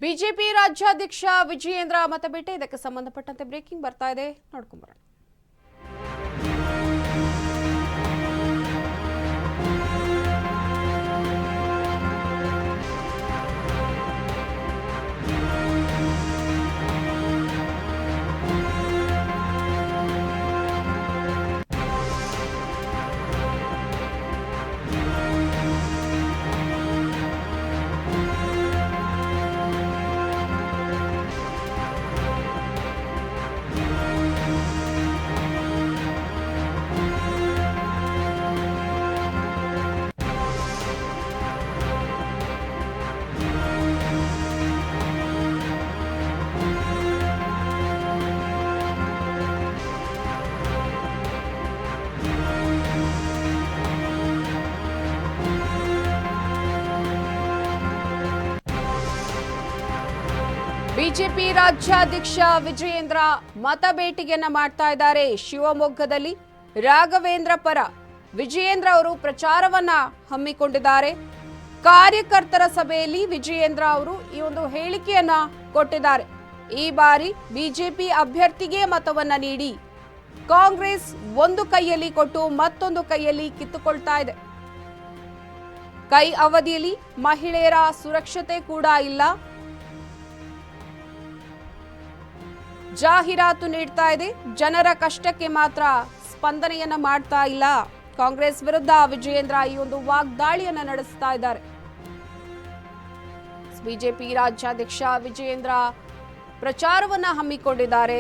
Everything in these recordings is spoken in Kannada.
ಬಿಜೆಪಿ ರಾಜ್ಯಾಧ್ಯಕ್ಷ ವಿಜಯೇಂದ್ರ ಮತಬೇಟೆ ಇದಕ್ಕೆ ಸಂಬಂಧಪಟ್ಟಂತೆ ಬ್ರೇಕಿಂಗ್ ಬರ್ತಾ ಇದೆ, ನೋಡ್ಕೊಂಡು ಬರೋಣ. ಬಿಜೆಪಿ ರಾಜ್ಯಾಧ್ಯಕ್ಷ ವಿಜಯೇಂದ್ರ ಮತಬೇಟೆಯನ್ನ ಮಾಡ್ತಾ ಇದ್ದಾರೆ. ಶಿವಮೊಗ್ಗದಲ್ಲಿ ರಾಘವೇಂದ್ರ ಪರ ವಿಜಯೇಂದ್ರ ಅವರು ಪ್ರಚಾರವನ್ನ ಹಮ್ಮಿಕೊಂಡಿದ್ದಾರೆ. ಕಾರ್ಯಕರ್ತರ ಸಭೆಯಲ್ಲಿ ವಿಜಯೇಂದ್ರ ಅವರು ಈ ಒಂದು ಹೇಳಿಕೆಯನ್ನ ಕೊಟ್ಟಿದ್ದಾರೆ. ಈ ಬಾರಿ ಬಿಜೆಪಿ ಅಭ್ಯರ್ಥಿಗೆ ಮತವನ್ನ ನೀಡಿ, ಕಾಂಗ್ರೆಸ್ ಒಂದು ಕೈಯಲ್ಲಿ ಕೊಟ್ಟು ಮತ್ತೊಂದು ಕೈಯಲ್ಲಿ ಕಿತ್ತುಕೊಳ್ತಾ ಇದೆ. ಕೈ ಅವಧಿಯಲ್ಲಿ ಮಹಿಳೆಯರ ಸುರಕ್ಷತೆ ಕೂಡ ಇಲ್ಲ. ಜಾಹೀರಾತು ನೀಡ್ತಾ ಇದೆ, ಜನರ ಕಷ್ಟಕ್ಕೆ ಮಾತ್ರ ಸ್ಪಂದನೆಯನ್ನ ಮಾಡ್ತಾ ಇಲ್ಲ. ಕಾಂಗ್ರೆಸ್ ವಿರುದ್ಧ ವಿಜಯೇಂದ್ರ ಈ ಒಂದು ವಾಗ್ದಾಳಿಯನ್ನ ನಡೆಸ್ತಾ ಇದ್ದಾರೆ. ಬಿಜೆಪಿ ರಾಜ್ಯಾಧ್ಯಕ್ಷ ವಿಜಯೇಂದ್ರ ಪ್ರಚಾರವನ್ನ ಹಮ್ಮಿಕೊಂಡಿದ್ದಾರೆ.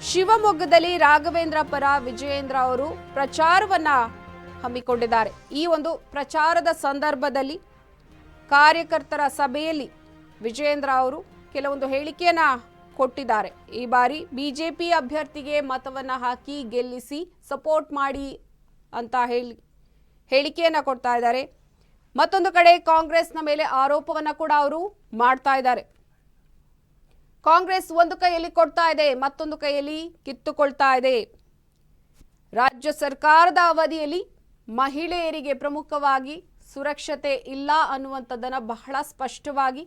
ಶಿವಮೊಗ್ಗದಲ್ಲಿ ರಾಘವೇಂದ್ರ ಪರ ವಿಜಯೇಂದ್ರ ಅವರು ಪ್ರಚಾರವನ್ನ ಹಮ್ಮಿಕೊಂಡಿದ್ದಾರೆ. ಈ ಒಂದು ಪ್ರಚಾರದ ಸಂದರ್ಭದಲ್ಲಿ ಕಾರ್ಯಕರ್ತರ ಸಭೆಯಲ್ಲಿ ವಿಜಯೇಂದ್ರ ಅವರು ಕೆಲವೊಂದು ಹೇಳಿಕೆಯನ್ನ ಕೊಟ್ಟಿದ್ದಾರೆ. ಈ ಬಾರಿ ಬಿಜೆಪಿ ಅಭ್ಯರ್ಥಿಗೆ ಮತವನ್ನ ಹಾಕಿ ಗೆಲ್ಲಿಸಿ ಸಪೋರ್ಟ್ ಮಾಡಿ ಅಂತ ಹೇಳಿಕೆಯನ್ನ ಕೊಡ್ತಾ ಇದ್ದಾರೆ. ಮತ್ತೊಂದು ಕಡೆ ಕಾಂಗ್ರೆಸ್ನ ಮೇಲೆ ಆರೋಪವನ್ನ ಕೂಡ ಅವರು ಮಾಡ್ತಾ ಇದ್ದಾರೆ. ಕಾಂಗ್ರೆಸ್ ಒಂದು ಕೈಯಲ್ಲಿ ಕೊಡ್ತಾ ಇದೆ, ಮತ್ತೊಂದು ಕೈಯಲ್ಲಿ ಕಿತ್ತುಕೊಳ್ತಾ ಇದೆ. ರಾಜ್ಯ ಸರ್ಕಾರದ ಅವಧಿಯಲ್ಲಿ ಮಹಿಳೆಯರಿಗೆ ಪ್ರಮುಖವಾಗಿ ಸುರಕ್ಷತೆ ಇಲ್ಲ ಅನ್ನುವಂಥದ್ದನ್ನ ಬಹಳ ಸ್ಪಷ್ಟವಾಗಿ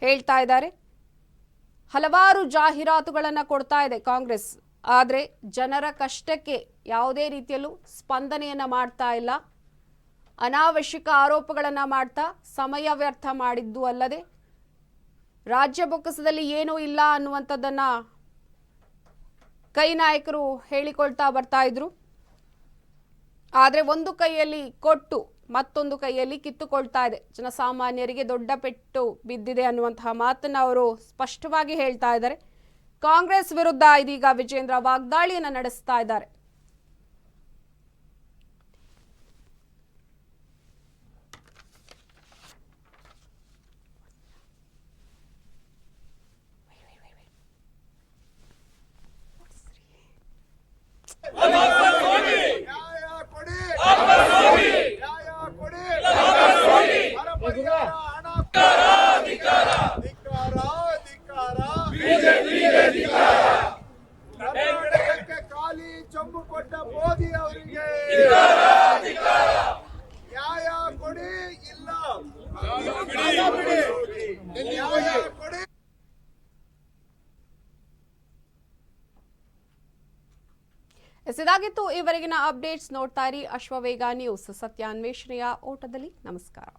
ಹೇಳ್ತಾ ಇದ್ದಾರೆ. ಹಲವಾರು ಜಾಹೀರಾತುಗಳನ್ನು ಕೊಡ್ತಾ ಇದೆ ಕಾಂಗ್ರೆಸ್, ಆದರೆ ಜನರ ಕಷ್ಟಕ್ಕೆ ಯಾವುದೇ ರೀತಿಯಲ್ಲೂ ಸ್ಪಂದನೆಯನ್ನ ಮಾಡ್ತಾ ಇಲ್ಲ. ಅನಾವಶ್ಯಕ ಆರೋಪಗಳನ್ನು ಮಾಡ್ತಾ ಸಮಯ ವ್ಯರ್ಥ ಮಾಡಿದ್ದು ಅಲ್ಲದೆ ರಾಜ್ಯ ಬೊಕ್ಕಸದಲ್ಲಿ ಏನೂ ಇಲ್ಲ ಅನ್ನುವಂಥದ್ದನ್ನ ಕೈ ನಾಯಕರು ಹೇಳಿಕೊಳ್ತಾ ಬರ್ತಾ ಇದ್ರು. ಆದರೆ ಒಂದು ಕೈಯಲ್ಲಿ ಕೊಟ್ಟು ಮತ್ತೊಂದು ಕೈಯಲ್ಲಿ ಕಿತ್ತುಕೊಳ್ತಾ ಇದೆ. ಜನಸಾಮಾನ್ಯರಿಗೆ ದೊಡ್ಡ ಪೆಟ್ಟು ಬಿದ್ದಿದೆ ಅನ್ನುವಂತಹ ಮಾತನ್ನ ಅವರು ಸ್ಪಷ್ಟವಾಗಿ ಹೇಳ್ತಾ ಇದ್ದಾರೆ. ಕಾಂಗ್ರೆಸ್ ವಿರುದ್ಧ ಇದೀಗ ವಿಜಯೇಂದ್ರ ವಾಗ್ದಾಳಿಯನ್ನ ನಡೆಸ್ತಾ ಇದ್ದಾರೆ. ಖಾಲಿ ಚಂಬು ಕೊಟ್ಟ ಮೋದಿ ಅವರಿಗೆ ನ್ಯಾಯ ಕೊಡಿ, ಇಲ್ಲ ನ್ಯಾಯ ಕೊಡಿ. ಇದಾಗಿತ್ತು ಈವರೆಗಿನ ಅಪ್ಡೇಟ್ಸ್. ನೋಡ್ತಾ ಇರಿ ಅಶ್ವವೇಗ ನ್ಯೂಸ್, ಸತ್ಯಾನ್ವೇಷಣೆಯ ಓಟದಲ್ಲಿ. ನಮಸ್ಕಾರ.